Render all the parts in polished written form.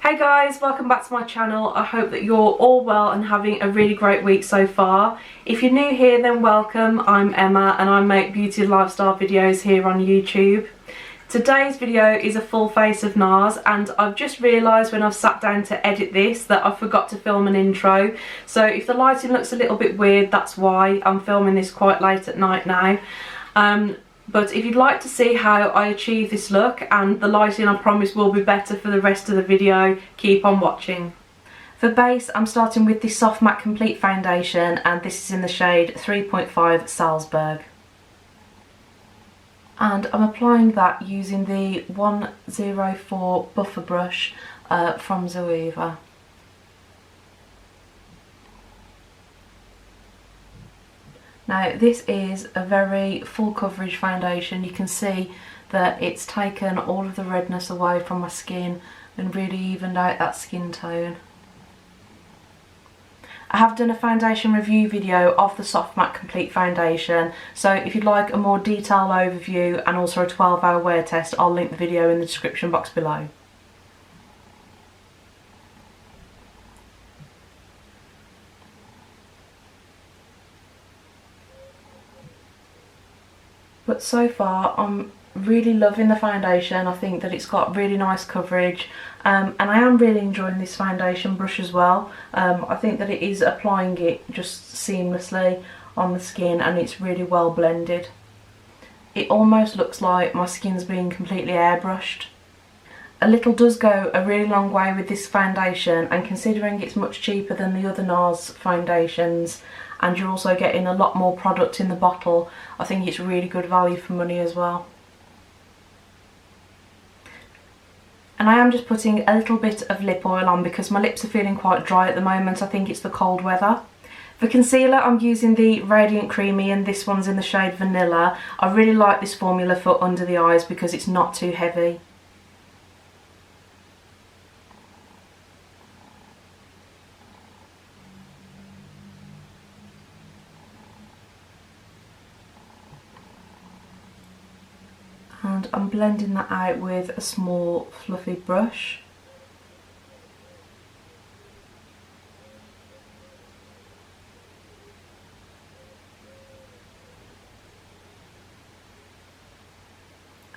Hey guys, welcome back to my channel. I hope that you're all well and having a really great week so far. If you're new here, then welcome. I'm Emma and I make beauty and lifestyle videos here on YouTube. Today's video is a full face of NARS, and I've just realised when I've sat down to edit this that I forgot to film an intro. So if the lighting looks a little bit weird, that's why. I'm filming this quite late at night now. But if you'd like to see how I achieve this look, and the lighting I promise will be better for the rest of the video, keep on watching. For base, I'm starting with the Soft Matte Complete Foundation, and this is in the shade 3.5 Salzburg. And I'm applying that using the 104 Buffer Brush from Zoeva. Now this is a very full coverage foundation. You can see that it's taken all of the redness away from my skin and really evened out that skin tone. I have done a foundation review video of the Soft Matte Complete Foundation, so if you'd like a more detailed overview and also a 12-hour wear test, I'll link the video in the description box below. But so far I'm really loving the foundation. I think that it's got really nice coverage, and I am really enjoying this foundation brush as well. I think that it is applying it just seamlessly on the skin and it's really well blended. It almost looks like my skin's being completely airbrushed. A little does go a really long way with this foundation, and considering it's much cheaper than the other NARS foundations and you're also getting a lot more product in the bottle, I think it's really good value for money as well. And I am just putting a little bit of lip oil on because my lips are feeling quite dry at the moment. I think it's the cold weather. For concealer, I'm using the Radiant Creamy, and this one's in the shade Vanilla. I really like this formula for under the eyes because it's not too heavy. And I'm blending that out with a small fluffy brush.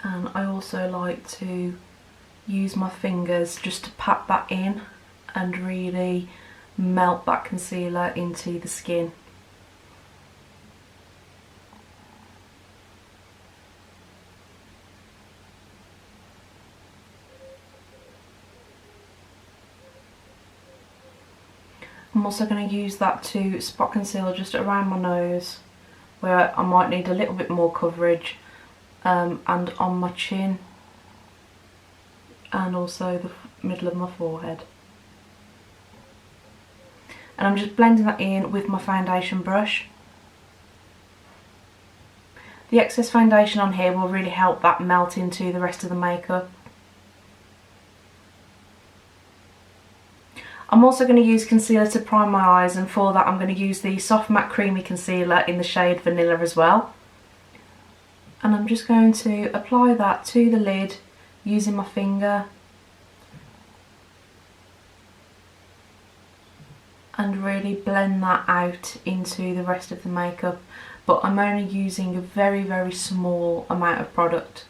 And I also like to use my fingers just to pat that in and really melt that concealer into the skin. I'm also going to use that to spot conceal just around my nose where I might need a little bit more coverage, and on my chin and also the middle of my forehead. And I'm just blending that in with my foundation brush. The excess foundation on here will really help that melt into the rest of the makeup. I'm also going to use concealer to prime my eyes, and for that I'm going to use the Soft Matte Creamy Concealer in the shade Vanilla as well. And I'm just going to apply that to the lid using my finger and really blend that out into the rest of the makeup, but I'm only using a very, very small amount of product.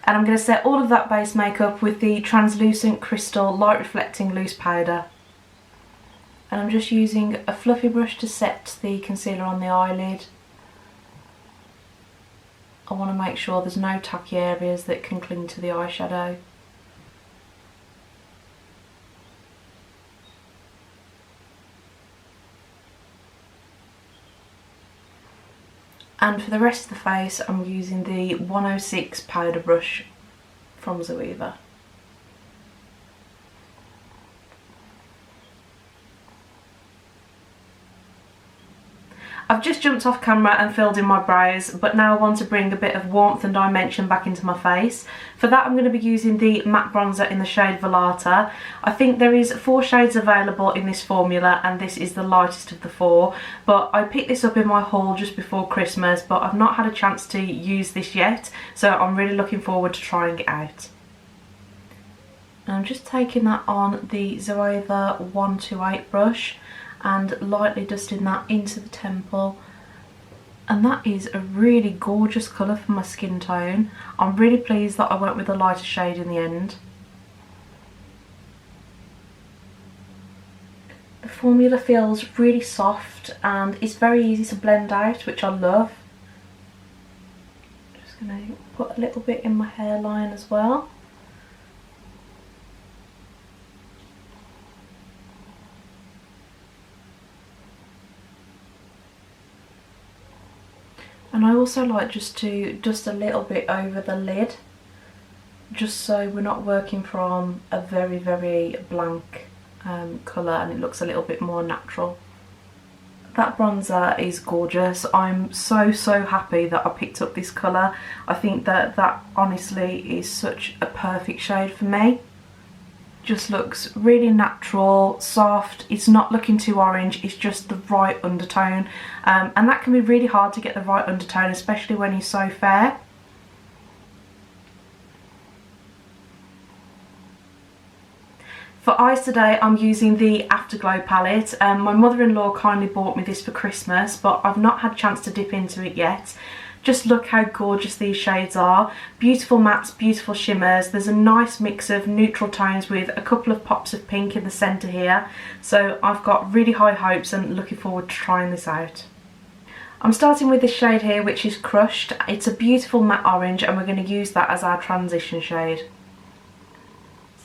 And I'm going to set all of that base makeup with the Translucent Crystal Light Reflecting Loose Powder. And I'm just using a fluffy brush to set the concealer on the eyelid. I want to make sure there's no tacky areas that can cling to the eyeshadow. And for the rest of the face, I'm using the 106 powder brush from Zoeva. I've just jumped off camera and filled in my brows, but now I want to bring a bit of warmth and dimension back into my face. For that I'm going to be using the matte bronzer in the shade Vallarta. I think there is 4 shades available in this formula and this is the lightest of the 4. But I picked this up in my haul just before Christmas, but I've not had a chance to use this yet, so I'm really looking forward to trying it out. And I'm just taking that on the Zoeva 128 brush and lightly dusting that into the temple, and that is a really gorgeous colour for my skin tone. I'm really pleased that I went with a lighter shade in the end. The formula feels really soft and it's very easy to blend out, which I love. Just going to put a little bit in my hairline as well. And I also like just to dust a little bit over the lid, just so we're not working from a very, very blank colour and it looks a little bit more natural. That bronzer is gorgeous. I'm so happy that I picked up this colour. I think that honestly is such a perfect shade for me. Just looks really natural, soft, it's not looking too orange, it's just the right undertone, and that can be really hard to get the right undertone, especially when you're so fair. For eyes today I'm using the Afterglow palette. My mother-in-law kindly bought me this for Christmas, but I've not had a chance to dip into it yet. Just look how gorgeous these shades are. Beautiful mattes, beautiful shimmers. There's a nice mix of neutral tones with a couple of pops of pink in the centre here. So I've got really high hopes and looking forward to trying this out. I'm starting with this shade here, which is Crushed. It's a beautiful matte orange and we're going to use that as our transition shade.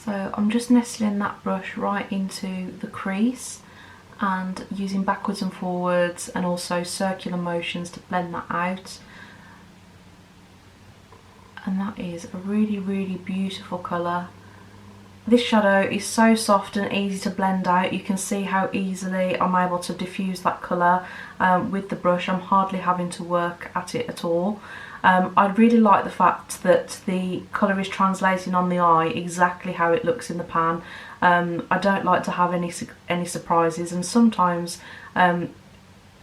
So I'm just nestling that brush right into the crease and using backwards and forwards and also circular motions to blend that out. And that is a really beautiful colour. This shadow is so soft and easy to blend out. You can see how easily I'm able to diffuse that colour with the brush. I'm hardly having to work at it at all. I really like the fact that the colour is translating on the eye exactly how it looks in the pan. I don't like to have any surprises, and sometimes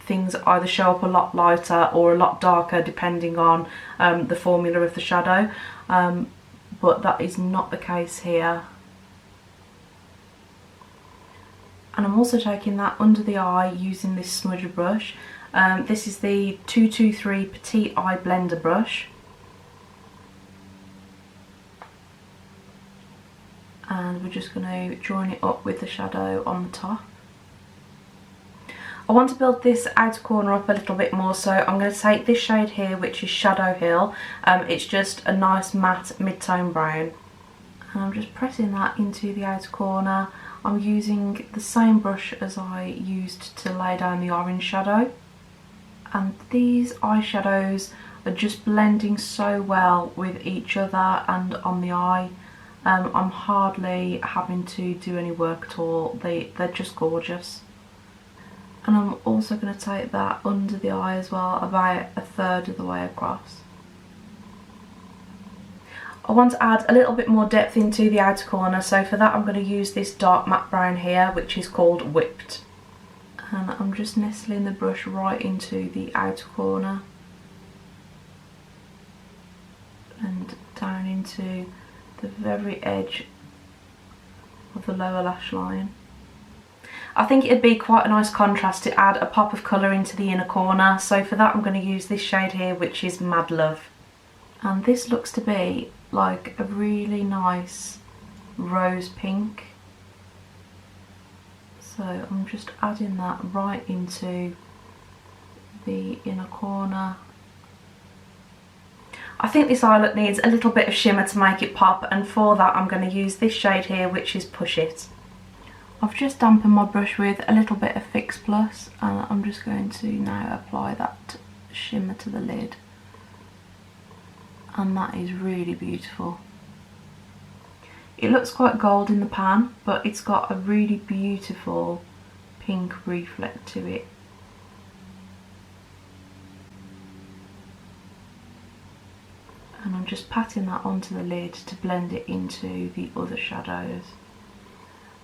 things either show up a lot lighter or a lot darker depending on the formula of the shadow, but that is not the case here. And I'm also taking that under the eye using this smudger brush. This is the 223 Petite Eye Blender brush. And we're just going to join it up with the shadow on the top. I want to build this outer corner up a little bit more, so I'm going to take this shade here, which is Shadow Hill. It's just a nice matte mid-tone brown. And I'm just pressing that into the outer corner. I'm using the same brush as I used to lay down the orange shadow. And these eyeshadows are just blending so well with each other and on the eye. I'm hardly having to do any work at all. They're just gorgeous. And I'm also going to take that under the eye as well, about a third of the way across. I want to add a little bit more depth into the outer corner, so for that I'm going to use this dark matte brown here, which is called Whipped. And I'm just nestling the brush right into the outer corner and down into the very edge of the lower lash line. I think it'd be quite a nice contrast to add a pop of colour into the inner corner, so for that I'm going to use this shade here, which is Mad Love. And this looks to be like a really nice rose pink. So I'm just adding that right into the inner corner. I think this eye look needs a little bit of shimmer to make it pop, and for that I'm going to use this shade here, which is Push It. I've just dampened my brush with a little bit of Fix Plus, and I'm just going to now apply that shimmer to the lid. And that is really beautiful. It looks quite gold in the pan, but it's got a really beautiful pink reflect to it. And I'm just patting that onto the lid to blend it into the other shadows.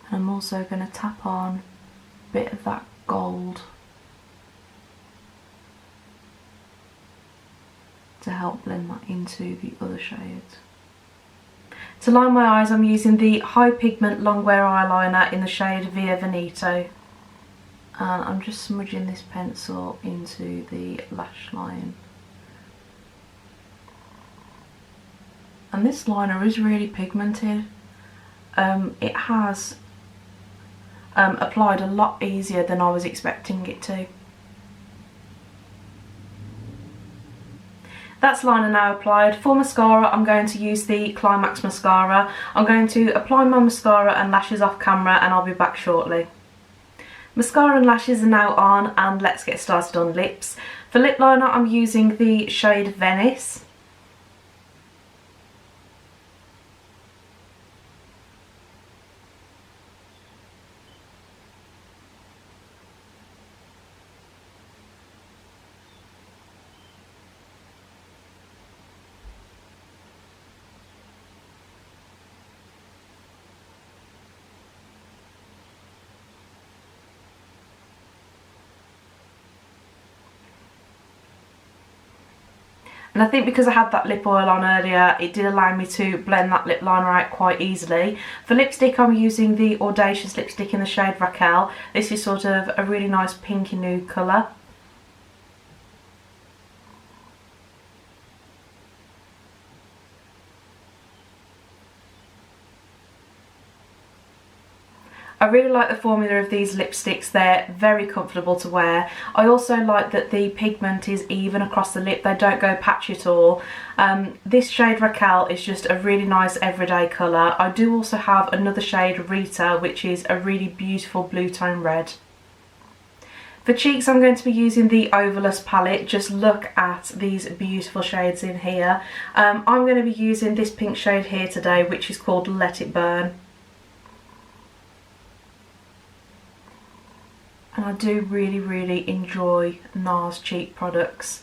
And I'm also going to tap on a bit of that gold to help blend that into the other shades. To line my eyes, I'm using the High-Pigment Longwear eyeliner in the shade Via Veneto. And I'm just smudging this pencil into the lash line. And this liner is really pigmented. It has applied a lot easier than I was expecting it to. That's liner now applied. For mascara, I'm going to use the Climax mascara. I'm going to apply my mascara and lashes off camera, and I'll be back shortly. Mascara and lashes are now on, and let's get started on lips. For lip liner, I'm using the shade Venice. And I think because I had that lip oil on earlier, it did allow me to blend that lip liner out quite easily. For lipstick, I'm using the Audacious lipstick in the shade Raquel. This is sort of a really nice pinky nude colour. I really like the formula of these lipsticks. They're very comfortable to wear. I also like that the pigment is even across the lip. They don't go patchy at all. This shade Raquel is just a really nice everyday colour. I do also have another shade Rita, which is a really beautiful blue tone red. For cheeks, I'm going to be using the Ovalus palette. Just look at these beautiful shades in here. I'm going to be using this pink shade here today, which is called Let It Burn. And I do really enjoy NARS cheek products.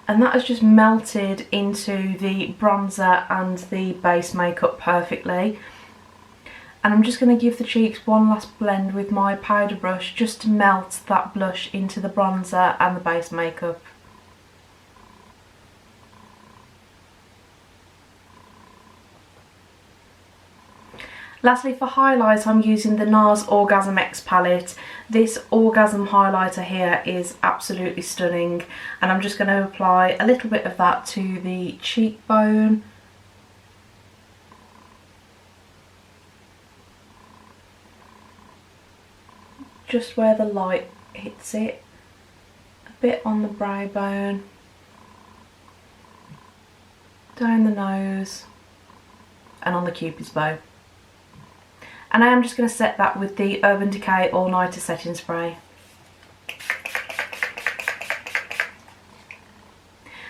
And that has just melted into the bronzer and the base makeup perfectly. And I'm just going to give the cheeks one last blend with my powder brush just to melt that blush into the bronzer and the base makeup. Lastly, for highlight, I'm using the NARS Orgasm X palette. This Orgasm highlighter here is absolutely stunning, and I'm just going to apply a little bit of that to the cheekbone. Just where the light hits it, a bit on the brow bone, down the nose, and on the Cupid's bow. And I am just going to set that with the Urban Decay All Nighter Setting Spray.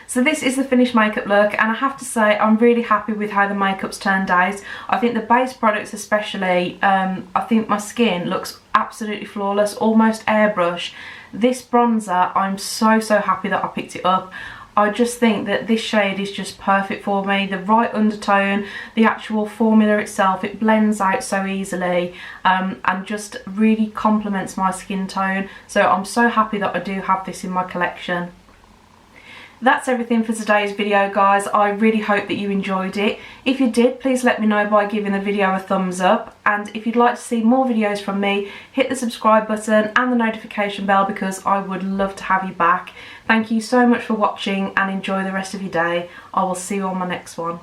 So this is the finished makeup look, and I have to say I'm really happy with how the makeup's turned out. I think the base products especially, I think my skin looks absolutely flawless, almost airbrush. This bronzer, I'm so happy that I picked it up. I just think that this shade is just perfect for me. The right undertone, the actual formula itself, it blends out so easily and just really complements my skin tone. So I'm so happy that I do have this in my collection. That's everything for today's video, guys. I really hope that you enjoyed it. If you did, please let me know by giving the video a thumbs up. And if you'd like to see more videos from me, hit the subscribe button and the notification bell, because I would love to have you back. Thank you so much for watching, and enjoy the rest of your day. I will see you on my next one.